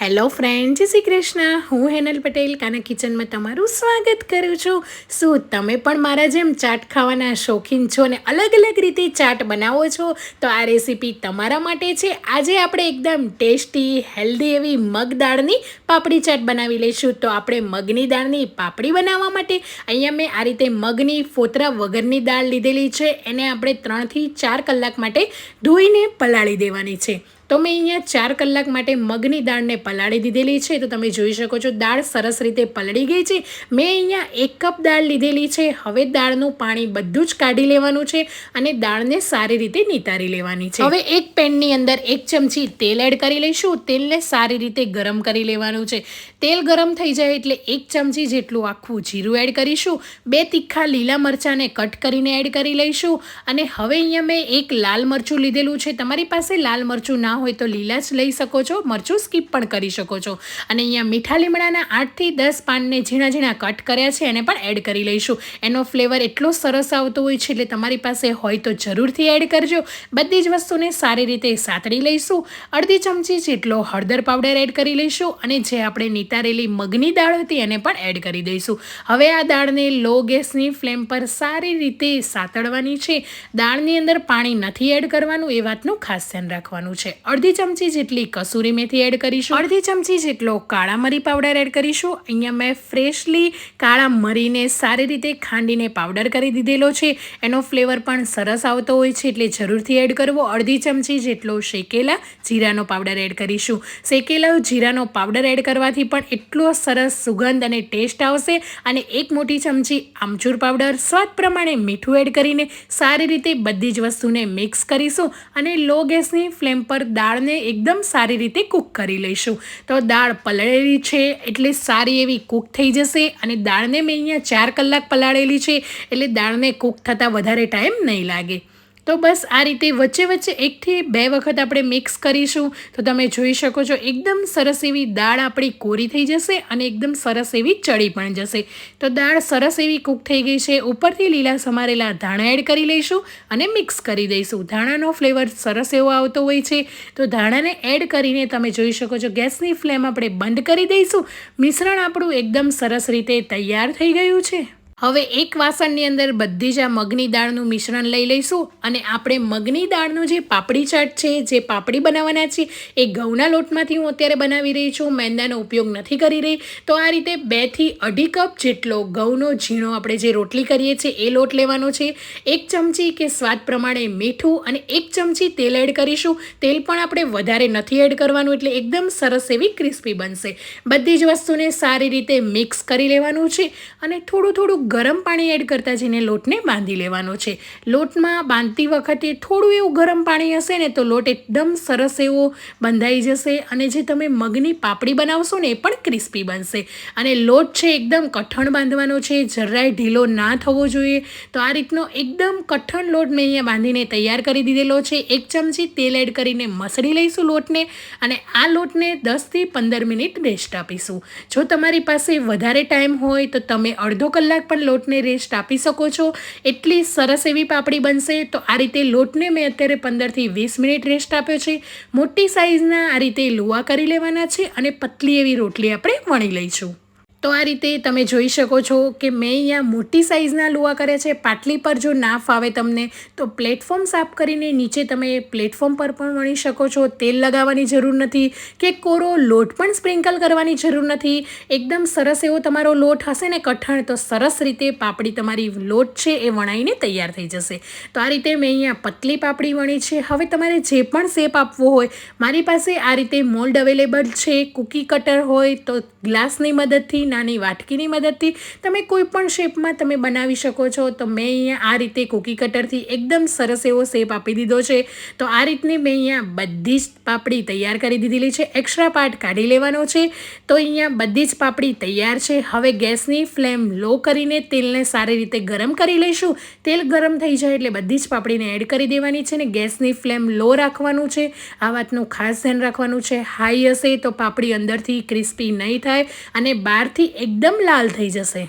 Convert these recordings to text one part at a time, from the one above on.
Hello friend, જય શ્રી કૃષ્ણ. હું હેનલ પટેલ કાના કિચનમાં તમારું સ્વાગત કરું છું. શું તમે પણ મારા જેમ ચાટ ખાવાના શોખીન છો અને અલગ અલગ રીતે ચાટ બનાવો છો? તો આ રેસીપી તમારા માટે છે. આજે આપણે એકદમ ટેસ્ટી હેલ્ધી એવી મગ દાળની પાપડી ચાટ બનાવી લઈશું. તો આપણે મગની દાળની પાપડી બનાવવા માટે અહીંયા મેં આ રીતે મગની ફોતરા વગરની દાળ લીધેલી છે. એને આપણે 3 થી 4 કલાક માટે ધોઈને પલાળી દેવાની છે. તો મેં અહીંયા 4 કલાક માટે મગની દાળને પલાળી દીધેલી છે. તો તમે જોઈ શકો છો દાળ સરસ રીતે પલળી ગઈ છે. મેં અહીંયા 1 કપ દાળ લીધેલી છે. હવે દાળનું પાણી બધું જ કાઢી લેવાનું છે અને દાળને સારી રીતે નિતારી લેવાની છે. હવે એક પેનની અંદર 1 ચમચી તેલ એડ કરી લઈશું. તેલને સારી રીતે ગરમ કરી લેવાનું છે. તેલ ગરમ થઈ જાય એટલે 1 ચમચી જેટલું આખું જીરું એડ કરીશું. 2 તીખા લીલા મરચાંને કટ કરીને એડ કરી લઈશું. અને હવે અહીંયા મેં 1 લાલ મરચું લીધેલું છે. તમારી પાસે લાલ મરચું ના હોય તો લીલા જ લઈ શકો છો, મરચું સ્કીપ પણ કરી શકો છો. અને અહીંયા મીઠા લીમડાના 8 થી 10 પાનને ઝીણા ઝીણા કટ કર્યા છે, એને પણ એડ કરી લઈશું. એનો ફ્લેવર એટલો સરસ આવતો હોય છે, એટલે તમારી પાસે હોય તો જરૂરથી એડ કરજો. બધી જ વસ્તુને સારી રીતે સાતળી લઈશું. અડધી ચમચી જેટલો હળદર પાવડર એડ કરી લઈશું અને જે આપણે નિતારેલી મગની દાળ હતી એને પણ એડ કરી દઈશું. હવે આ દાળને લો ગેસની ફ્લેમ પર સારી રીતે સાતળવાની છે. દાળની અંદર પાણી નથી એડ કરવાનું, એ વાતનું ખાસ ધ્યાન રાખવાનું છે. અડધી ચમચી જેટલી કસૂરી મેથી એડ કરીશું. અડધી ચમચી જેટલો કાળા મરી પાવડર એડ કરીશું. અહીંયા મેં ફ્રેશલી કાળા મરીને સારી રીતે ખાંડીને પાવડર કરી દીધેલો છે. એનો ફ્લેવર પણ સરસ આવતો હોય છે, એટલે જરૂરથી એડ કરવો. અડધી ચમચી જેટલો શેકેલા જીરાનો પાવડર એડ કરીશું. શેકેલા જીરાનો પાવડર એડ કરવાથી પણ એટલો સરસ સુગંધ અને ટેસ્ટ આવશે. અને 1 મોટી ચમચી આમચૂર પાવડર, સ્વાદ પ્રમાણે મીઠું એડ કરીને સારી રીતે બધી જ વસ્તુને મિક્સ કરીશું અને લો ગેસની ફ્લેમ પર દાળને એકદમ સારી રીતે કૂક કરી લઈશું. તો દાળ પલળેલી છે એટલે સારી એવી કૂક થઈ જશે. અને દાળને મેં અહીંયા 4 કલાક પલાળેલી છે, એટલે દાળને કૂક થતાં વધારે ટાઈમ નહીં લાગે. તો બસ આ રીતે વચ્ચે વચ્ચે 1 થી 2 વખત આપણે મિક્સ કરીશું. તો તમે જોઈ શકો છો એકદમ સરસ એવી દાળ આપણી કોરી થઈ જશે અને એકદમ સરસ એવી ચડી પણ જશે. તો દાળ સરસ એવી કૂક થઈ ગઈ છે. ઉપરથી લીલા સમારેલા ધાણા એડ કરી લઈશું અને મિક્સ કરી દઈશું. ધાણાનો ફ્લેવર સરસ એવો આવતો હોય છે. તો ધાણાને એડ કરીને તમે જોઈ શકો છો ગેસની ફ્લેમ આપણે બંધ કરી દઈશું. મિશ્રણ આપણું એકદમ સરસ રીતે તૈયાર થઈ ગયું છે. હવે એક વાસણની અંદર બધી જ આ મગની દાળનું મિશ્રણ લઈ લઈશું અને આપણે મગની દાળનું જે પાપડી ચાટ છે, જે પાપડી બનાવવાના છે, એ ઘઉંના લોટમાંથી હું અત્યારે બનાવી રહી છું. મેંદાનો ઉપયોગ નથી કરી રહી. તો આ રીતે 2 થી 2.5 કપ જેટલો ઘઉંનો ઝીણો આપણે જે રોટલી કરીએ છીએ એ લોટ લેવાનો છે. 1 ચમચી કે સ્વાદ પ્રમાણે મીઠું અને 1 ચમચી તેલ એડ કરીશું. તેલ પણ આપણે વધારે નથી એડ કરવાનું, એટલે એકદમ સરસ એવી ક્રિસ્પી બનશે. બધી જ વસ્તુને સારી રીતે મિક્સ કરી લેવાનું છે અને થોડું ગરમ પાણી એડ કરતા જઈને લોટને બાંધી લેવાનો છે. લોટમાં બાંધતી વખતે થોડું એવું ગરમ પાણી હશે ને તો લોટ એકદમ સરસ એવો બંધાઈ જશે અને જે તમે મગની પાપડી બનાવશો ને એ પણ ક્રિસ્પી બનશે. અને લોટ છે એકદમ કઠણ બાંધવાનો છે, જરાય ઢીલો ના થવો જોઈએ. તો આ રીતનો એકદમ કઠણ લોટ મેં અહીંયા બાંધીને તૈયાર કરી દીધેલો છે. 1 ચમચી તેલ એડ કરીને મસળી લઈશું લોટને અને આ લોટને 10 થી 15 મિનિટ રેસ્ટ આપીશું. જો તમારી પાસે વધારે ટાઈમ હોય તો તમે અડધો કલાક પણ લોટને રેસ્ટ આપી શકો છો. એટલી સરસ એવી પાપડી બનશે. તો આ રીતે લોટને મેં અત્યારે 15 થી 20 મિનિટ રેસ્ટ આપ્યો છે. મોટી સાઈઝના આ રીતે લુવા કરી લેવાના છે અને પતલી એવી રોટલી આપણે વણી લઈશું. તો આ રીતે તમે જોઈ શકો છો કે મેં અહીંયા મોટી સાઈઝના લુવા કર્યા છે. પાટલી પર જો ના ફાવે તમને તો પ્લેટફોર્મ સાફ કરીને નીચે તમે પ્લેટફોર્મ પર પણ વણી શકો છો. તેલ લગાવવાની જરૂર નથી કે કોરો લોટ પણ સ્પ્રિંકલ કરવાની જરૂર નથી. એકદમ સરસ એવો તમારો લોટ હશે ને કઠણ, તો સરસ રીતે પાપડી તમારી લોટ છે એ વણાઈને તૈયાર થઈ જશે. તો આ રીતે મેં અહીંયા પતલી પાપડી વણી છે. હવે તમારે જે પણ શેપ આપવો હોય, મારી પાસે આ રીતે મોલ્ડ અવેલેબલ છે. કૂકી કટર હોય તો ગ્લાસની મદદથી, નાની વાટકીની મદદથી તમે કોઈ પણ શેપમાં તમે બનાવી શકો છો. તો મેં અહીંયા આ રીતે કૂકી કટરથી એકદમ સરસ એવો શેપ આપી દીધો છે. તો આ રીતની મેં અહીંયા બધી જ પાપડી તૈયાર કરી દીધેલી છે. એક્સ્ટ્રા પાર્ટ કાઢી લેવાનો છે. તો અહીંયા બધી જ પાપડી તૈયાર છે. હવે ગેસની ફ્લેમ લો કરીને તેલને સારી રીતે ગરમ કરી લઈશું. તેલ ગરમ થઈ જાય એટલે બધી જ પાપડીને એડ કરી દેવાની છે ને ગેસની ફ્લેમ લો રાખવાનું છે. આ વાતનું ખાસ ધ્યાન રાખવાનું છે. હાઈ હશે તો પાપડી અંદરથી ક્રિસ્પી નહીં થાય અને બહારથી એકદમ લાલ થઈ જશે.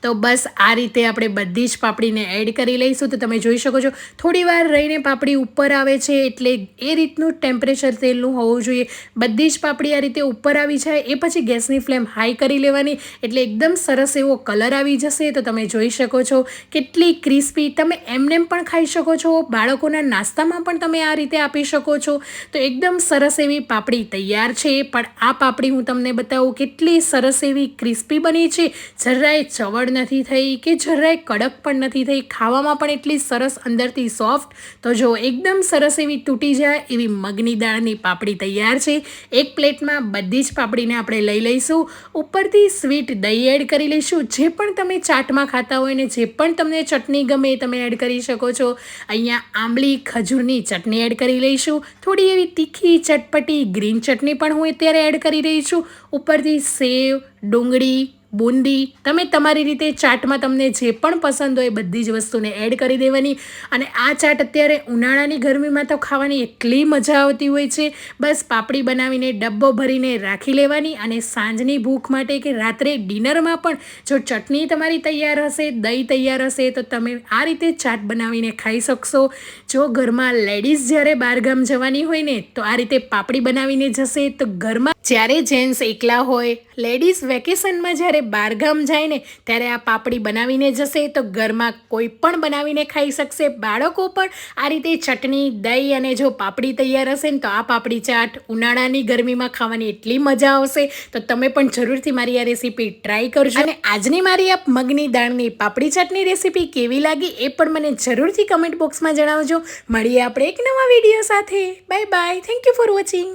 તો બસ આ રીતે આપણે બધી જ પાપડીને એડ કરી લઈશું. તો તમે જોઈ શકો છો થોડી વાર રહીને પાપડી ઉપર આવે છે, એટલે એ રીતનું ટેમ્પરેચર તેલનું હોવું જોઈએ. બધી જ પાપડી આ રીતે ઉપર આવી જાય એ પછી ગેસની ફ્લેમ હાઈ કરી લેવાની, એટલે એકદમ સરસ એવો કલર આવી જશે. તો તમે જોઈ શકો છો કેટલી ક્રિસ્પી. તમે એમનેમ પણ ખાઈ શકો છો, બાળકોના નાસ્તામાં પણ તમે આ રીતે આપી શકો છો. તો એકદમ સરસ એવી પાપડી તૈયાર છે. પણ આ પાપડી હું તમને બતાવું કેટલી સરસ એવી ક્રિસ્પી બની છે. જરાય ચવડ નથી થઈ કે જરાય કડક પણ નથી થઈ, ખાવામાં પણ એટલી સરસ અંદરથી સોફ્ટ. તો જો એકદમ સરસ એવી તૂટી જાય એવી મગની દાળની પાપડી તૈયાર છે. એક પ્લેટમાં બધી જ પાપડીને આપણે લઈ લઈશું. ઉપરથી સ્વીટ દહીં એડ કરી લઈશું. જે પણ તમે ચાટમાં ખાતા હોય ને જે પણ તમને ચટણી ગમે એ તમે એડ કરી શકો છો. અહીંયા આંબલી ખજૂરની ચટણી એડ કરી લઈશું. થોડી એવી તીખી ચટપટી ગ્રીન ચટણી પણ હું અત્યારે એડ કરી રહી છું. ઉપરથી સેવ, ડુંગળી, બુંદી, તમે તમારી રીતે ચાટમાં તમને જે પણ પસંદ હોય બધી જ વસ્તુને એડ કરી દેવાની. અને આ ચાટ અત્યારે ઉનાળાની ગરમીમાં તો ખાવાની એટલી મજા આવતી હોય છે. બસ પાપડી બનાવીને ડબ્બો ભરીને રાખી લેવાની, અને સાંજની ભૂખ માટે કે રાત્રે ડિનરમાં પણ જો ચટણી તમારી તૈયાર હશે, દહીં તૈયાર હશે, તો તમે આ રીતે ચાટ બનાવીને ખાઈ શકશો. જો ઘરમાં લેડીઝ જ્યારે બહારગામ જવાની હોય ને તો આ રીતે પાપડી બનાવીને જશે, તો ઘરમાં જ્યારે જેન્ટ્સ એકલા હોય, લેડીઝ વેકેશનમાં જ્યારે બહારગામ જાય ને ત્યારે આ પાપડી બનાવીને જશે તો ઘરમાં કોઈ પણ બનાવીને ખાઈ શકશે. બાળકો પણ આ રીતે ચટણી, દહીં અને જો પાપડી તૈયાર હશે ને તો આ પાપડી ચાટ ઉનાળાની ગરમીમાં ખાવાની એટલી મજા આવશે. તો તમે પણ જરૂરથી મારી આ રેસીપી ટ્રાય કરજો. અને આજની મારી આ મગની દાળની પાપડી ચાટની રેસીપી કેવી લાગી એ પણ મને જરૂરથી કમેન્ટ બોક્સમાં જણાવજો. મળીએ આપણે એક નવા વિડીયો સાથે. Bye bye. Thank you for watching.